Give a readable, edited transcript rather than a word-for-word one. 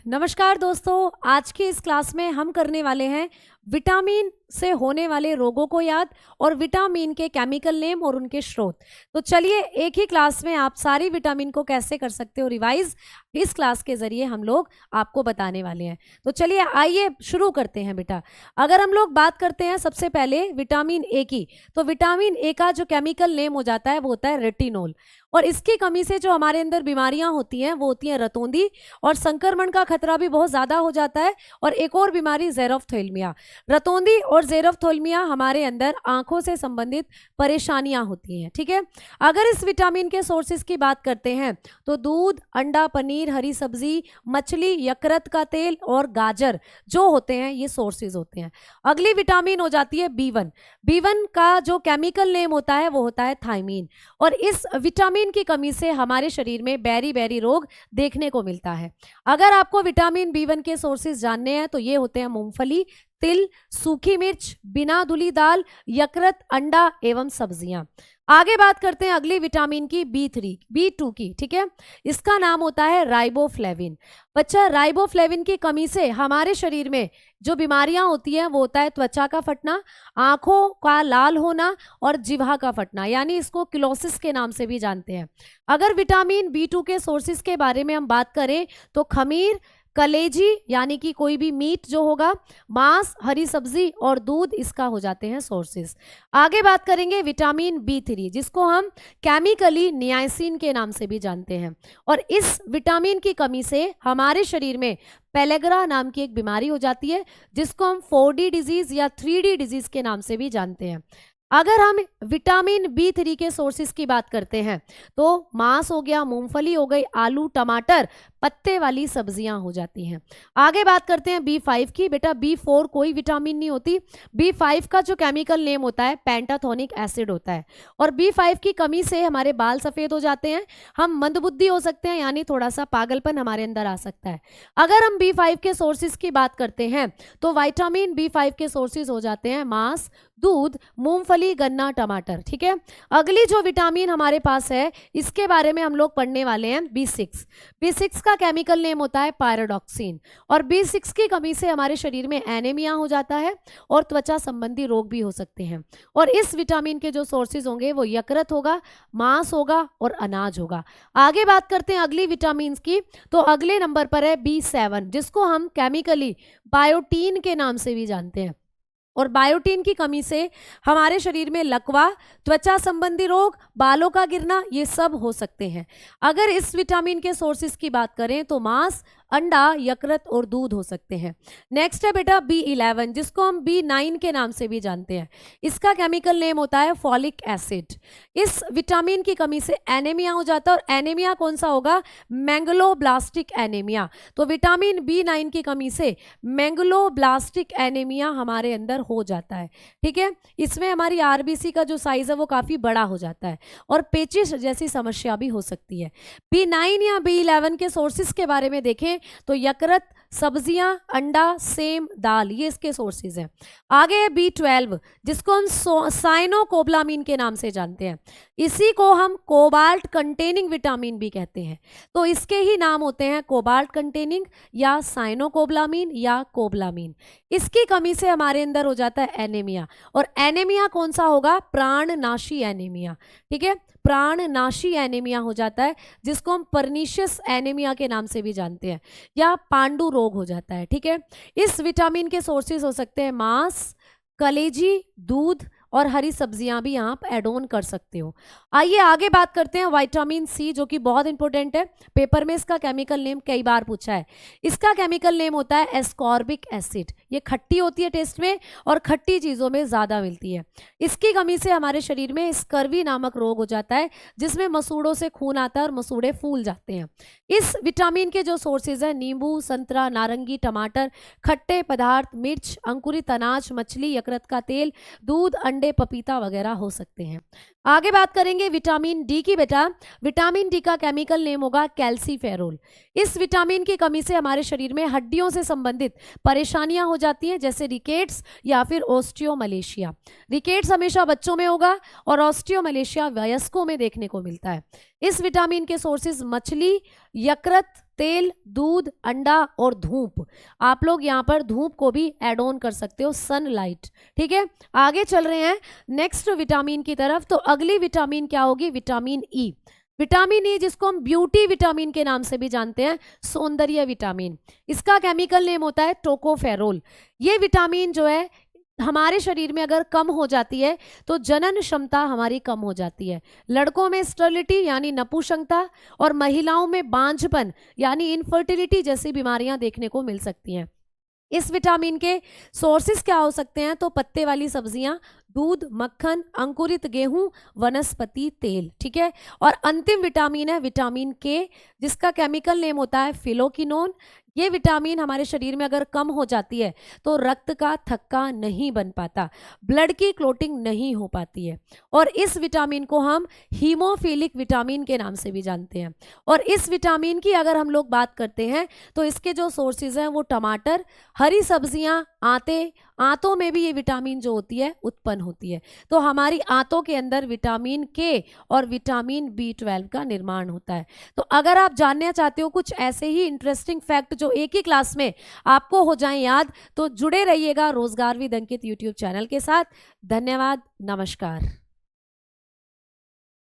नमस्कार दोस्तों, आज की इस क्लास में हम करने वाले हैं विटामिन से होने वाले रोगों को याद और विटामिन के केमिकल नेम और उनके स्रोत। तो चलिए एक ही क्लास में आप सारी विटामिन को कैसे कर सकते हो रिवाइज, इस क्लास के जरिए हम लोग आपको बताने वाले हैं। तो चलिए आइए शुरू करते हैं बेटा। अगर हम लोग बात करते हैं सबसे पहले विटामिन ए की, तो विटामिन ए का जो केमिकल नेम हो जाता है वो होता है रेटिनोल। और इसकी कमी से जो हमारे अंदर बीमारियां होती हैं वो होती हैं रतौंधी, और संक्रमण का खतरा भी बहुत ज़्यादा हो जाता है। और एक और बीमारी ज़ेरोफ्थेल्मिया। रतौंधी और ज़ेरोफ्थेल्मिया हमारे अंदर आंखों से संबंधित परेशानियां होती हैं। ठीक है, अगर इस विटामिन के सोर्सेज की बात करते हैं तो दूध, अंडा, पनीर, हरी सब्जी, मछली, यकृत का तेल और गाजर जो होते हैं ये सोर्सेज होते हैं। अगली विटामिन हो जाती है B1। B1 का जो केमिकल नेम होता है वो होता है थायमीन। और इस विटामिन की कमी से हमारे शरीर में बैरी बैरी रोग देखने को मिलता है। अगर आपको विटामिन B1 के सोर्सेज जानने हैं तो ये होते हैं मूंगफली, तिल, सूखी मिर्च, बिना धुली दाल, यकृत, अंडा एवं सब्जियां। आगे बात करते हैं अगली विटामिन की B3, B2 की। ठीक है, इसका नाम होता है राइबोफ्लेविन। बच्चा, राइबोफ्लेविन की कमी से हमारे शरीर में जो बीमारियां होती हैं वो होता है त्वचा का फटना, आंखों का लाल होना और जिह्वा का फटना, यानी इसको किलोसिस के नाम से भी जानते हैं। अगर विटामिन B2 के सोर्सेज के बारे में हम बात करें तो खमीर, कलेजी यानी कि कोई भी मीट जो होगा, मांस, हरी सब्जी और दूध इसका हो जाते हैं सोर्सेज। आगे बात करेंगे विटामिन B3 जिसको हम केमिकली नियासिन के नाम से भी जानते हैं। और इस विटामिन की कमी से हमारे शरीर में पेलेग्रा नाम की एक बीमारी हो जाती है जिसको हम 4D डिजीज या 3D डिजीज के नाम से भी जानते हैं। अगर हम विटामिन B3 के सोर्सेज की बात करते हैं तो मांस हो गया, मूंगफली हो गई, आलू, टमाटर, पत्ते वाली सब्जियां हो जाती हैं। आगे बात करते हैं B5 की। बेटा B4 कोई विटामिन नहीं होती। B5 का जो केमिकल नेम होता है पेंटाथोनिक एसिड होता है। और B5 की कमी से हमारे बाल सफ़ेद हो जाते हैं, हम मंदबुद्धि हो सकते हैं, यानी थोड़ा सा पागलपन हमारे अंदर आ सकता है। अगर हम B5 के सोर्सेज की बात करते हैं तो विटामिन B5 के सोर्सेज हो जाते हैं मांस, दूध, मूंगफली, गन्ना, टमाटर। ठीक है, अगली जो विटामिन हमारे पास है इसके बारे में हम लोग पढ़ने वाले हैं B6। B6 का केमिकल नेम होता है पायरोडॉक्सिन। और B6 की कमी से हमारे शरीर में एनीमिया हो जाता है और त्वचा संबंधी रोग भी हो सकते हैं। और इस विटामिन के जो सोर्सेज होंगे वो यकृत होगा, मांस होगा और अनाज होगा। आगे बात करते हैं अगली विटामिन की, तो अगले नंबर पर है B7 जिसको हम केमिकली बायोटीन के नाम से भी जानते हैं। और बायोटीन की कमी से हमारे शरीर में लकवा, त्वचा संबंधी रोग, बालों का गिरना ये सब हो सकते हैं। अगर इस विटामिन के सोर्सेज की बात करें तो मांस, अंडा, यकृत और दूध हो सकते हैं। नेक्स्ट है बेटा B11 जिसको हम B9 के नाम से भी जानते हैं। इसका केमिकल नेम होता है फॉलिक एसिड। इस विटामिन की कमी से एनीमिया हो जाता है। और एनीमिया कौन सा होगा? मेंगलोब्लास्टिक एनीमिया। तो विटामिन B9 की कमी से मेंगलोब्लास्टिक एनीमिया हमारे अंदर हो जाता है। ठीक है, इसमें हमारी RBC का जो साइज है वो काफ़ी बड़ा हो जाता है और पेचिश जैसी समस्या भी हो सकती है। B9 या B11 के सोर्सेज के बारे में देखें तो यकृत, सब्जियां, अंडा, सेम, दाल ये इसके सोर्सेज हैं। आगे है B12 जिसको हम साइनोकोबालामिन के नाम से जानते हैं। इसी को हम कोबाल्ट कंटेनिंग विटामिन भी कहते हैं। तो इसके ही नाम होते हैं कोबाल्ट कंटेनिंग या साइनोकोबालामिन या कोबालामिन। इसकी कमी से हमारे अंदर हो जाता है एनीमिया। और एनीमिया कौन सा होगा? प्राणनाशी एनीमिया। ठीक है, प्राणनाशी एनीमिया हो जाता है जिसको हम परनीशियस एनीमिया के नाम से भी जानते हैं, या पांडु रोग हो जाता है। ठीक है, इस विटामिन के सोर्सेज हो सकते हैं मांस, कलेजी, दूध और हरी सब्जियां भी आप ऐड ऑन कर सकते हो। आइए आगे बात करते हैं विटामिन C जो कि बहुत इंपॉर्टेंट है। पेपर में इसका केमिकल नेम कई बार पूछा है। इसका केमिकल नेम होता है एस्कॉर्बिक एसिड। ये खट्टी होती है टेस्ट में और खट्टी चीज़ों में ज़्यादा मिलती है। इसकी कमी से हमारे शरीर में स्कर्वी नामक रोग हो जाता है जिसमें मसूड़ों से खून आता है और मसूड़े फूल जाते हैं। इस विटामिन के जो सोर्सेज हैं नींबू, संतरा, नारंगी, टमाटर, खट्टे पदार्थ, मिर्च, अंकुरित अनाज, मछली, यकृत का तेल, दूध, अंडे, पपीता वगैरह हो सकते हैं। आगे बात करेंगे विटामिन डी की। बेटा विटामिन डी का केमिकल नेम होगा कैल्सीफेरोल। इस विटामिन की कमी से हमारे शरीर में हड्डियों से संबंधित परेशानियां हो जाती हैं जैसे रिकेट्स या फिर ऑस्टियोमलेशिया। रिकेट्स हमेशा बच्चों में होगा और ऑस्टियोमलेशिया वयस्कों में देखने को मिलता है। इस विटामिन के सोर्सेज मछली, यकृत, तेल, दूध, अंडा और धूप। आप लोग यहाँ पर धूप को भी ऐड ऑन कर सकते हो, सनलाइट। ठीक है, आगे चल रहे हैं नेक्स्ट विटामिन की तरफ। तो अगली विटामिन क्या होगी? Vitamin E. विटामिन ई जिसको हम ब्यूटी विटामिन के नाम से भी जानते हैं, सौंदर्य विटामिन। इसका केमिकल नेम होता है टोकोफेरोल। ये विटामिन जो है हमारे शरीर में अगर कम हो जाती है तो जनन क्षमता हमारी कम हो जाती है। लड़कों में स्टर्लिटी यानी नपुंसकता और महिलाओं में बांझपन यानी इनफर्टिलिटी जैसी बीमारियां देखने को मिल सकती हैं। इस विटामिन के सोर्सेस क्या हो सकते हैं? तो पत्ते वाली सब्जियां, दूध, मक्खन, अंकुरित गेहूं, वनस्पति तेल। ठीक है, और अंतिम विटामिन है विटामिन के, जिसका केमिकल नेम होता है फिलोक्विनोन। ये विटामिन हमारे शरीर में अगर कम हो जाती है तो रक्त का थक्का नहीं बन पाता, ब्लड की क्लोटिंग नहीं हो पाती है, और इस विटामिन को हम हीमोफिलिक विटामिन के नाम से भी जानते हैं। और इस विटामिन की अगर हम लोग बात करते हैं तो इसके जो सोर्सेज हैं वो टमाटर, हरी सब्जियां, आंतों में भी ये विटामिन जो होती है उत्पन्न होती है। तो हमारी आंतों के अंदर विटामिन के और विटामिन B12 का निर्माण होता है। तो अगर आप जानना चाहते हो कुछ ऐसे ही इंटरेस्टिंग फैक्ट जो एक ही क्लास में आपको हो जाएं याद, तो जुड़े रहिएगा रोजगार विद अंकित यूट्यूब चैनल के साथ। धन्यवाद, नमस्कार।